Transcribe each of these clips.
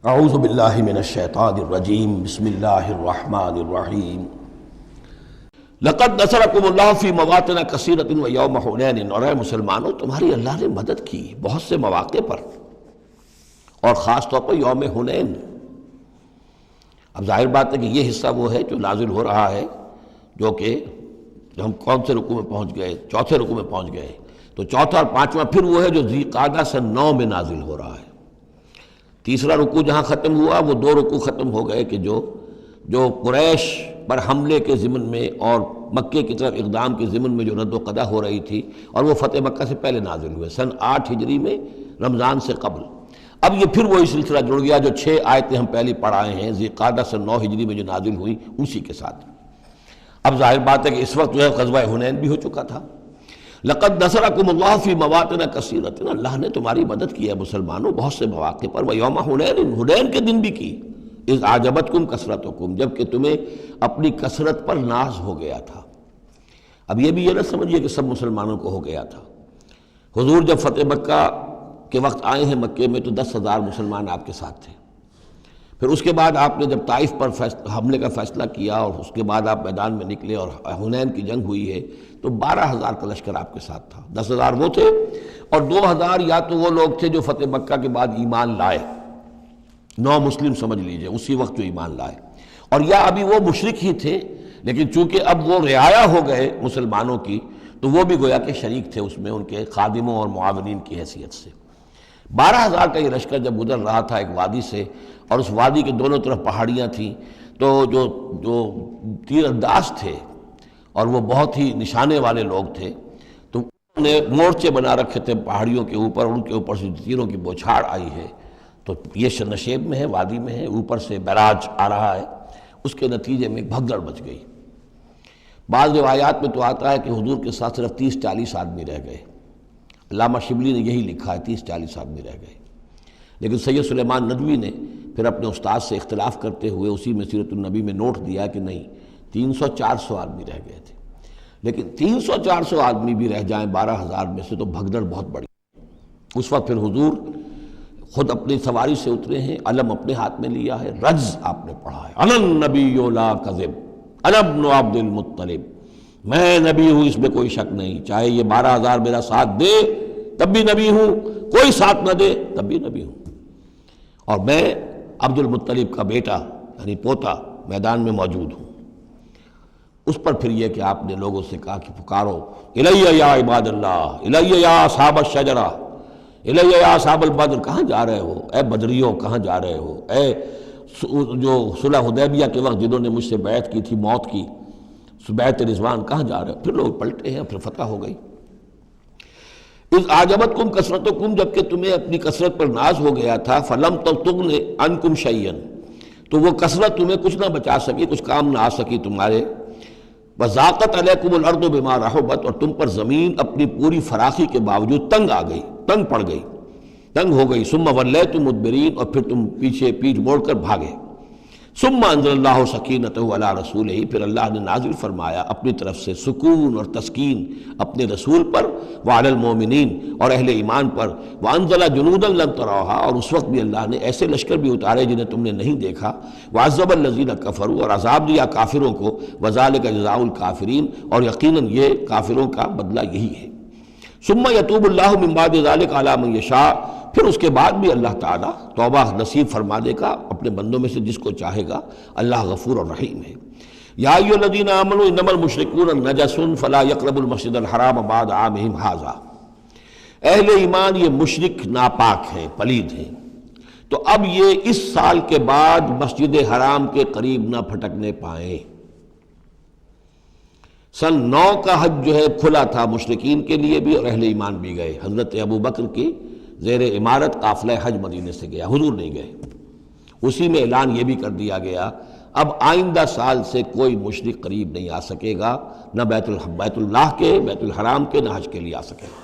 اعوذ باللہ من الشیطان الرجیم بسم اللہ الرحمن الرحیم لقد نصرکم اللہ فی مواطن کثیرۃ ویوم حنین، اور اے مسلمانوں تمہاری اللہ نے مدد کی بہت سے مواقع پر، اور خاص طور پر یوم حنین۔ اب ظاہر بات ہے کہ یہ حصہ وہ ہے جو نازل ہو رہا ہے، جو کہ ہم کون سے رکوع میں پہنچ گئے؟ چوتھے رکوع میں پہنچ گئے، تو چوتھا اور پانچواں پھر وہ ہے جو ذی قعدہ سن 9 میں نازل ہو رہا ہے۔ تیسرا رکوع جہاں ختم ہوا وہ 2 رکوع ختم ہو گئے کہ جو قریش پر حملے کے ضمن میں اور مکے کی طرف اقدام کے ضمن میں جو رد و قدع ہو رہی تھی، اور وہ فتح مکہ سے پہلے نازل ہوئے سن 8 ہجری میں، رمضان سے قبل۔ اب یہ پھر وہی سلسلہ جڑ گیا جو 6 آیتیں ہم پہلے پڑھ آئے ہیں، ذی قعدہ سن 9 ہجری میں جو نازل ہوئی اسی کے ساتھ۔ اب ظاہر بات ہے کہ اس وقت جو ہے غزوہ حنین بھی ہو چکا تھا۔ لقد نصرکم اللہ فی مواطن کثیرۃ، اللہ نے تمہاری مدد کی ہے مسلمانوں بہت سے مواقع پر، ویوم حنین، حنین کے دن بھی کی، اذ اعجبتکم کثرتکم، جب کہ تمہیں اپنی کثرت پر ناز ہو گیا تھا۔ اب یہ بھی یہ نہ سمجھیے کہ سب مسلمانوں کو ہو گیا تھا۔ حضور جب فتح مکہ کے وقت آئے ہیں مکے میں تو 10,000 مسلمان آپ کے ساتھ تھے۔ پھر اس کے بعد آپ نے جب طائف پر حملے کا فیصلہ کیا اور اس کے بعد آپ میدان میں نکلے اور حنین کی جنگ ہوئی ہے تو 12,000 کا لشکر آپ کے ساتھ تھا۔ 10,000 وہ تھے اور 2,000 یا تو وہ لوگ تھے جو فتح مکہ کے بعد ایمان لائے، نو مسلم سمجھ لیجئے اسی وقت جو ایمان لائے، اور یا ابھی وہ مشرک ہی تھے لیکن چونکہ اب وہ رعایا ہو گئے مسلمانوں کی تو وہ بھی گویا کہ شریک تھے اس میں ان کے خادموں اور معاونین کی حیثیت سے۔ 12,000 کا یہ لشکر جب گزر رہا تھا ایک وادی سے، اور اس وادی کے دونوں طرف پہاڑیاں تھیں، تو جو تیر انداز تھے اور وہ بہت ہی نشانے والے لوگ تھے تو انہوں نے مورچے بنا رکھے تھے پہاڑیوں کے اوپر، ان کے اوپر سے تیروں کی بوچھاڑ آئی ہے، تو یہ نشیب میں ہے، وادی میں ہے، اوپر سے بیراج آ رہا ہے، اس کے نتیجے میں بھگدڑ مچ گئی۔ بعض روایات میں تو آتا ہے کہ حضور کے ساتھ صرف 30-40 آدمی رہ گئے، علامہ شبلی نے یہی لکھا ہے 30-40 آدمی رہ گئے، لیکن سید سلیمان ندوی نے پھر اپنے استاد سے اختلاف کرتے ہوئے اسی میں سیرت النبی میں نوٹ دیا کہ نہیں 300-400 آدمی رہ گئے تھے، لیکن 300-400 آدمی بھی رہ جائیں 12,000 میں سے تو بھگدڑ بہت بڑی۔ اس وقت پھر حضور خود اپنی سواری سے اترے ہیں، علم اپنے ہاتھ میں لیا ہے، رجز آپ نے پڑھا ہے، انا النبی لا کذب انا ابن عبد المطلب، میں نبی ہوں اس میں کوئی شک نہیں، چاہے یہ 12,000 میرا ساتھ دے تب بھی نبی ہوں، کوئی ساتھ نہ دے تب بھی نبی ہوں، اور میں عبد المطلب کا بیٹا یعنی پوتا میدان میں موجود ہوں۔ اس پر پھر یہ کہ آپ نے لوگوں سے کہا کہ پکارو الیہ یا عباد اللہ، الیہ یا اصحاب الشجرہ، الیہ یا اصحاب البدر، کہاں جا رہے ہو اے بدریوں، کہاں جا رہے ہو اے جو صلح حدیبیہ کے وقت جنہوں نے مجھ سے بیعت کی تھی موت کی، بیعت رضوان، کہاں جا رہے ہو؟ پھر لوگ پلٹے ہیں، پھر فتح ہو گئی۔ اذ اعجبتکم کثرتکم، جب کہ تمہیں اپنی کثرت پر ناز ہو گیا تھا، فلم تغن عنکم شیئا، تو وہ کثرت تمہیں کچھ نہ بچا سکی، کچھ کام نہ آ سکی تمہارے، وضاقت علیکم الارض بما رحبت، اور تم پر زمین اپنی پوری فراخی کے باوجود تنگ آ گئی، تنگ پڑ گئی، تنگ ہو گئی، ثم ولیتم مدبرین، اور پھر تم پیچھے پیٹھ موڑ کر بھاگے، ثم انزل اللہ سکینتہ علی رسولہ، پھر اللہ نے نازل فرمایا اپنی طرف سے سکون اور تسکین اپنے رسول پر، وعلی المومنین، اور اہل ایمان پر، وانزل جنودا لم تروها، اور اس وقت بھی اللہ نے ایسے لشکر بھی اتارے جنہیں تم نے نہیں دیکھا، وعذب الذین کفروا، اور عذاب دیا کافروں کو، وذالک جزاء الکافرین، اور یقیناً یہ کافروں کا بدلہ یہی ہے۔ ثم یتوب اللہ من بعد ذلک علی من یشاء، پھر اس کے بعد بھی اللہ تعالیٰ توبہ نصیب فرما دے گا اپنے بندوں میں سے جس کو چاہے گا، اللہ غفور اور رحیم ہے۔ یا ایھا الذین آمنوا انما المشرکون نجس فلا یقربوا المسجد الحرام بعد عامہم ھذا، اہل ایمان یہ مشرک ناپاک ہیں، پلید ہیں، تو اب یہ اس سال کے بعد مسجد حرام کے قریب نہ پھٹکنے پائیں۔ سن 9 کا حج جو ہے کھلا تھا مشرکین کے لیے بھی اور اہل ایمان بھی گئے، حضرت ابوبکر کی زیر امارت قافلہ حج مدینے سے گیا، حضور نہیں گئے، اسی میں اعلان یہ بھی کر دیا گیا اب آئندہ سال سے کوئی مشرک قریب نہیں آ سکے گا، نہ بیت اللہ کے، بیت الحرام کے، نہ حج کے لیے آ سکے گا۔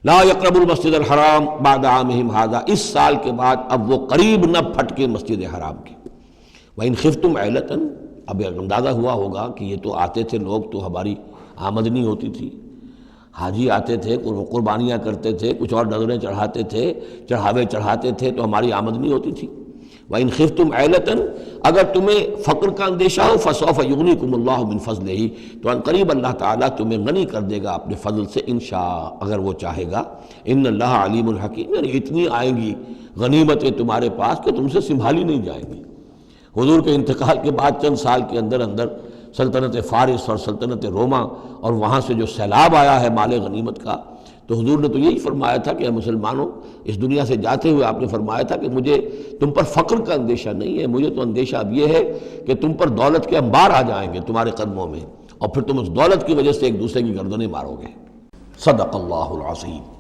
لا یقربوا المسجد الحرام بعد عامہم ھذا، اس سال کے بعد اب وہ قریب نہ پھٹکے مسجد حرام کے۔ وَإِنْ خِفْتُمْ عِلَةً، اب اندازہ ہوا ہوگا کہ یہ تو آتے تھے لوگ تو ہماری آمدنی ہوتی تھی، حاجی آتے تھے، قربانیاں کرتے تھے، کچھ اور نذریں چڑھاتے تھے، چڑھاوے چڑھاتے تھے، تو ہماری آمدنی ہوتی تھی۔ وَإِنْ خِفْتُمْ عَيْلَةً، اگر تمہیں فقر کا اندیشہ ہو فَسَوْفَ يُغْنِيكُمُ اللَّهُ مِنْ فَضْلِهِ، تو ان قریب اللہ تعالیٰ تمہیں غنی کر دے گا اپنے فضل سے انشاء، اگر وہ چاہے گا۔ ان اللہ علیم الحکیم، یعنی اتنی آئیں گی غنیمتیں تمہارے پاس کہ تم سے سنبھالی نہیں جائیں گی۔ حضور کے انتقال کے بعد چند سال کے اندر اندر سلطنت فارس اور سلطنت روما اور وہاں سے جو سیلاب آیا ہے مال غنیمت کا، تو حضور نے تو یہی فرمایا تھا کہ اے مسلمانوں، اس دنیا سے جاتے ہوئے آپ نے فرمایا تھا کہ مجھے تم پر فقر کا اندیشہ نہیں ہے، مجھے تو اندیشہ اب یہ ہے کہ تم پر دولت کے انبار آ جائیں گے تمہارے قدموں میں، اور پھر تم اس دولت کی وجہ سے ایک دوسرے کی گردنیں مارو گے۔ صدق اللہ العظیم۔